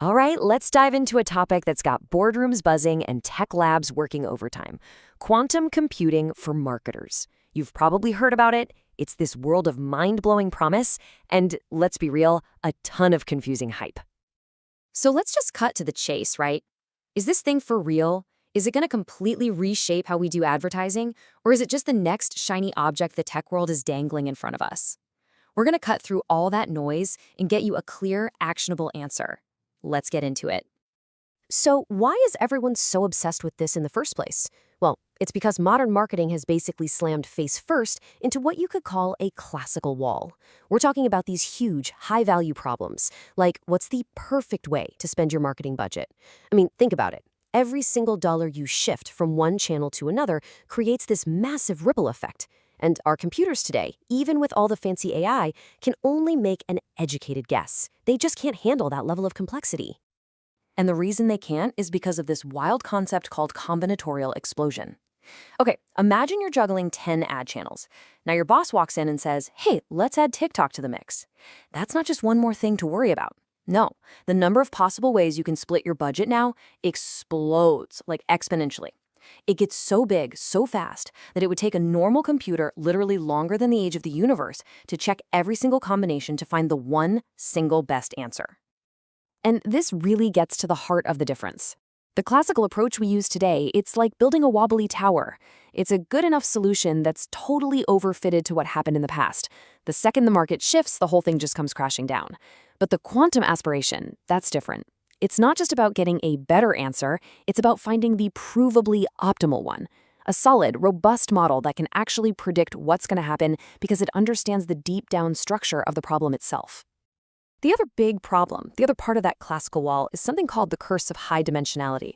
All right, let's dive into a topic that's got boardrooms buzzing and tech labs working overtime: quantum computing for marketers. You've probably heard about it. It's this world of mind-blowing promise and, let's be real, a ton of confusing hype. So let's just cut to the chase, right? Is this thing for real? Is it going to completely reshape how we do advertising? Or is it just the next shiny object the tech world is dangling in front of us? We're going to cut through all that noise and get you a clear, actionable answer. Let's get into it. So why is everyone so obsessed with this in the first place? Well, it's because modern marketing has basically slammed face first into what you could call a classical wall. We're talking about these huge, high-value problems, like what's the perfect way to spend your marketing budget? I mean, think about it. Every single dollar you shift from one channel to another creates this massive ripple effect. And our computers today, even with all the fancy AI, can only make an educated guess. They just can't handle that level of complexity. And the reason they can't is because of this wild concept called combinatorial explosion. Okay, imagine you're juggling 10 ad channels. Now your boss walks in and says, "Hey, let's add TikTok to the mix." That's not just one more thing to worry about. No, the number of possible ways you can split your budget now explodes, like exponentially. It gets so big, so fast, that it would take a normal computer literally longer than the age of the universe to check every single combination to find the one single best answer. And this really gets to the heart of the difference. The classical approach we use today, it's like building a wobbly tower. It's a good enough solution that's totally overfitted to what happened in the past. The second the market shifts, the whole thing just comes crashing down. But the quantum aspiration, that's different. It's not just about getting a better answer, it's about finding the provably optimal one. A solid, robust model that can actually predict what's going to happen because it understands the deep-down structure of the problem itself. The other big problem, the other part of that classical wall, is something called the curse of high dimensionality.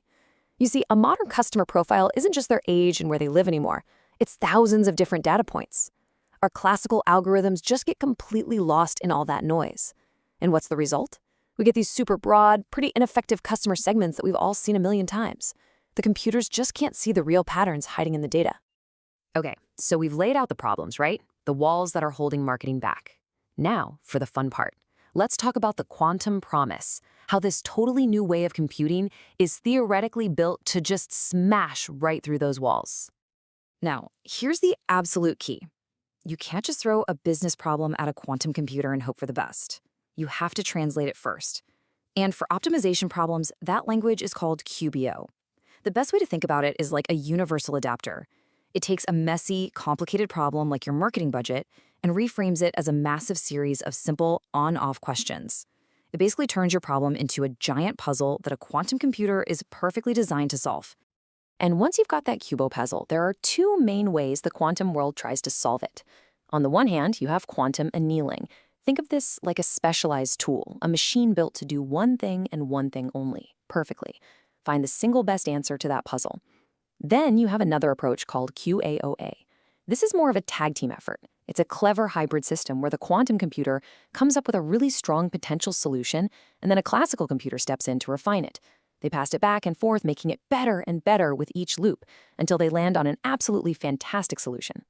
You see, a modern customer profile isn't just their age and where they live anymore. It's thousands of different data points. Our classical algorithms just get completely lost in all that noise. And what's the result? We get these super broad, pretty ineffective customer segments that we've all seen a million times. The computers just can't see the real patterns hiding in the data. Okay, so we've laid out the problems, right? The walls that are holding marketing back. Now, for the fun part. Let's talk about the quantum promise, how this totally new way of computing is theoretically built to just smash right through those walls. Now, here's the absolute key. You can't just throw a business problem at a quantum computer and hope for the best. You have to translate it first. And for optimization problems, that language is called QBO. The best way to think about it is like a universal adapter. It takes a messy, complicated problem like your marketing budget and reframes it as a massive series of simple on-off questions. It basically turns your problem into a giant puzzle that a quantum computer is perfectly designed to solve. And once you've got that QBO puzzle, there are two main ways the quantum world tries to solve it. On the one hand, you have quantum annealing. Think of this like a specialized tool, a machine built to do one thing and one thing only, perfectly. Find the single best answer to that puzzle. Then you have another approach called QAOA. This is more of a tag team effort. It's a clever hybrid system where the quantum computer comes up with a really strong potential solution, and then a classical computer steps in to refine it. They pass it back and forth, making it better and better with each loop, until they land on an absolutely fantastic solution.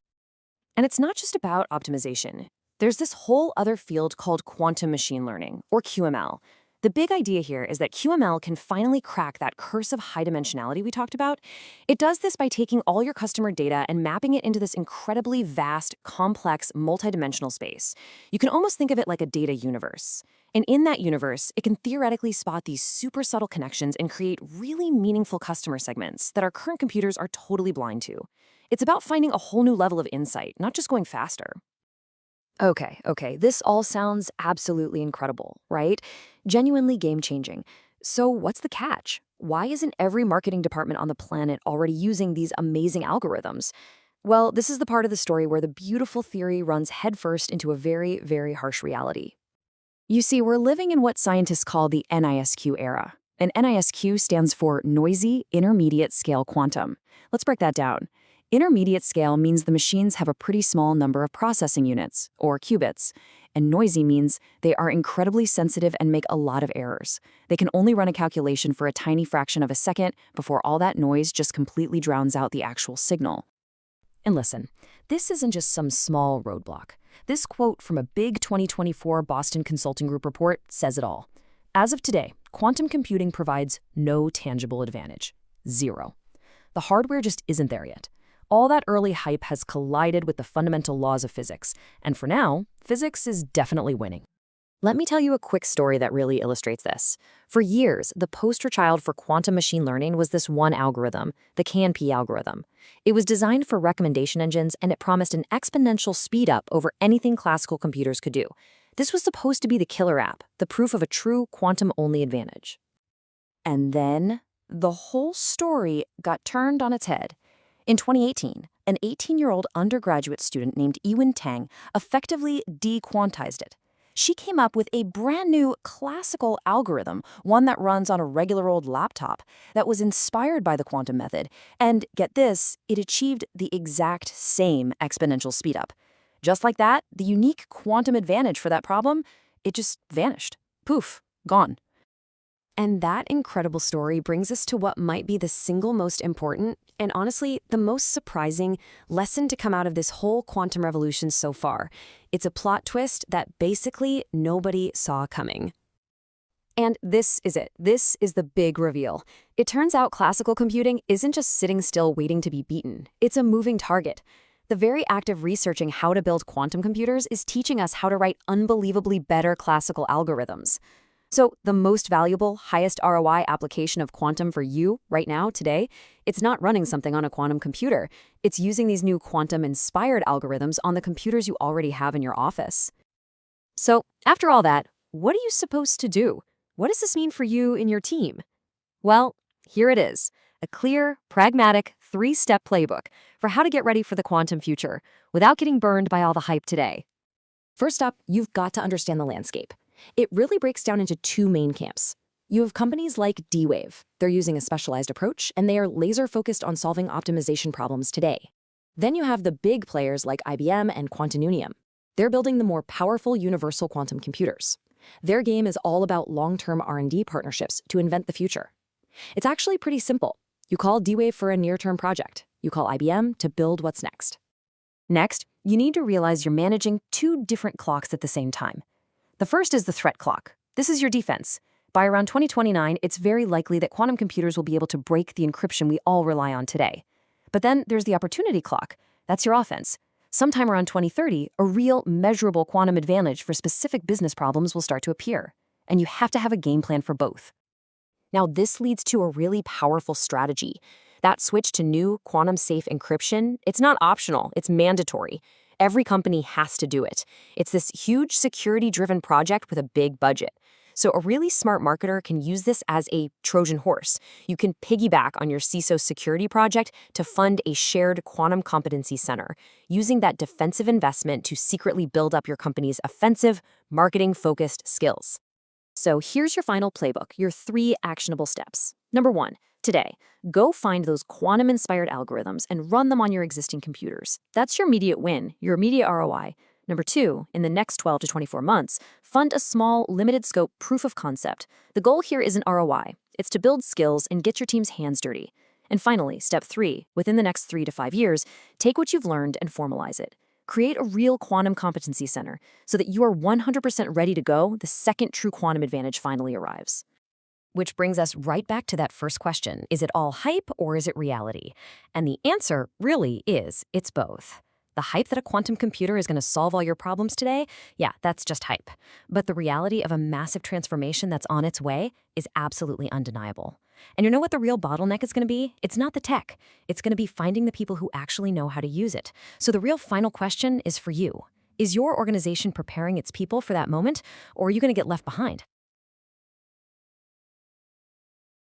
And it's not just about optimization. There's this whole other field called quantum machine learning, or QML. The big idea here is that QML can finally crack that curse of high dimensionality we talked about. It does this by taking all your customer data and mapping it into this incredibly vast, complex, multidimensional space. You can almost think of it like a data universe. And in that universe, it can theoretically spot these super subtle connections and create really meaningful customer segments that our current computers are totally blind to. It's about finding a whole new level of insight, not just going faster. Okay, this all sounds absolutely incredible, right? Genuinely game-changing. So what's the catch? Why isn't every marketing department on the planet already using these amazing algorithms? Well, this is the part of the story where the beautiful theory runs headfirst into a very, very harsh reality. You see, we're living in what scientists call the NISQ era. And NISQ stands for Noisy Intermediate Scale Quantum. Let's break that down. Intermediate scale means the machines have a pretty small number of processing units, or qubits, and noisy means they are incredibly sensitive and make a lot of errors. They can only run a calculation for a tiny fraction of a second before all that noise just completely drowns out the actual signal. And listen, this isn't just some small roadblock. This quote from a big 2024 Boston Consulting Group report says it all. As of today, quantum computing provides no tangible advantage. Zero. The hardware just isn't there yet. All that early hype has collided with the fundamental laws of physics, and for now, physics is definitely winning. Let me tell you a quick story that really illustrates this. For years, the poster child for quantum machine learning was this one algorithm, the KNP algorithm. It was designed for recommendation engines, and it promised an exponential speed-up over anything classical computers could do. This was supposed to be the killer app, the proof of a true quantum-only advantage. And then, the whole story got turned on its head. In 2018, an 18-year-old undergraduate student named Ewan Tang effectively dequantized it. She came up with a brand new classical algorithm, one that runs on a regular old laptop, that was inspired by the quantum method. And get this, it achieved the exact same exponential speedup. Just like that, the unique quantum advantage for that problem, it just vanished. Poof, gone. And that incredible story brings us to what might be the single most important, and honestly, the most surprising lesson to come out of this whole quantum revolution so far. It's a plot twist that basically nobody saw coming. And this is it. This is the big reveal. It turns out classical computing isn't just sitting still waiting to be beaten. It's a moving target. The very act of researching how to build quantum computers is teaching us how to write unbelievably better classical algorithms. So the most valuable, highest ROI application of quantum for you right now, today, it's not running something on a quantum computer. It's using these new quantum-inspired algorithms on the computers you already have in your office. So after all that, what are you supposed to do? What does this mean for you and your team? Well, here it is, a clear, pragmatic, 3-step playbook for how to get ready for the quantum future without getting burned by all the hype today. First up, you've got to understand the landscape. It really breaks down into 2 main camps. You have companies like D-Wave. They're using a specialized approach, and they are laser-focused on solving optimization problems today. Then you have the big players like IBM and Quantinuum. They're building the more powerful universal quantum computers. Their game is all about long-term R&D partnerships to invent the future. It's actually pretty simple. You call D-Wave for a near-term project. You call IBM to build what's next. Next, you need to realize you're managing 2 different clocks at the same time. The first is the threat clock. This is your defense. By around 2029, it's very likely that quantum computers will be able to break the encryption we all rely on today. But then there's the opportunity clock. That's your offense. Sometime around 2030, a real, measurable quantum advantage for specific business problems will start to appear. And you have to have a game plan for both. Now, this leads to a really powerful strategy. That switch to new quantum-safe encryption, it's not optional, it's mandatory. Every company has to do it. It's this huge security-driven project with a big budget. So a really smart marketer can use this as a Trojan horse. You can piggyback on your CISO security project to fund a shared quantum competency center, using that defensive investment to secretly build up your company's offensive, marketing-focused skills. So here's your final playbook, your 3 actionable steps. Number 1, today, go find those quantum-inspired algorithms and run them on your existing computers. That's your immediate win, your immediate ROI. Number 2, in the next 12 to 24 months, fund a small, limited-scope proof of concept. The goal here isn't ROI. It's to build skills and get your team's hands dirty. And finally, step 3, within the next 3 to 5 years, take what you've learned and formalize it. Create a real quantum competency center so that you are 100% ready to go the second true quantum advantage finally arrives. Which brings us right back to that first question. Is it all hype or is it reality? And the answer really is it's both. The hype that a quantum computer is going to solve all your problems today, yeah, that's just hype. But the reality of a massive transformation that's on its way is absolutely undeniable. And you know what the real bottleneck is going to be? It's not the tech. It's going to be finding the people who actually know how to use it. So the real final question is for you. Is your organization preparing its people for that moment, or are you going to get left behind?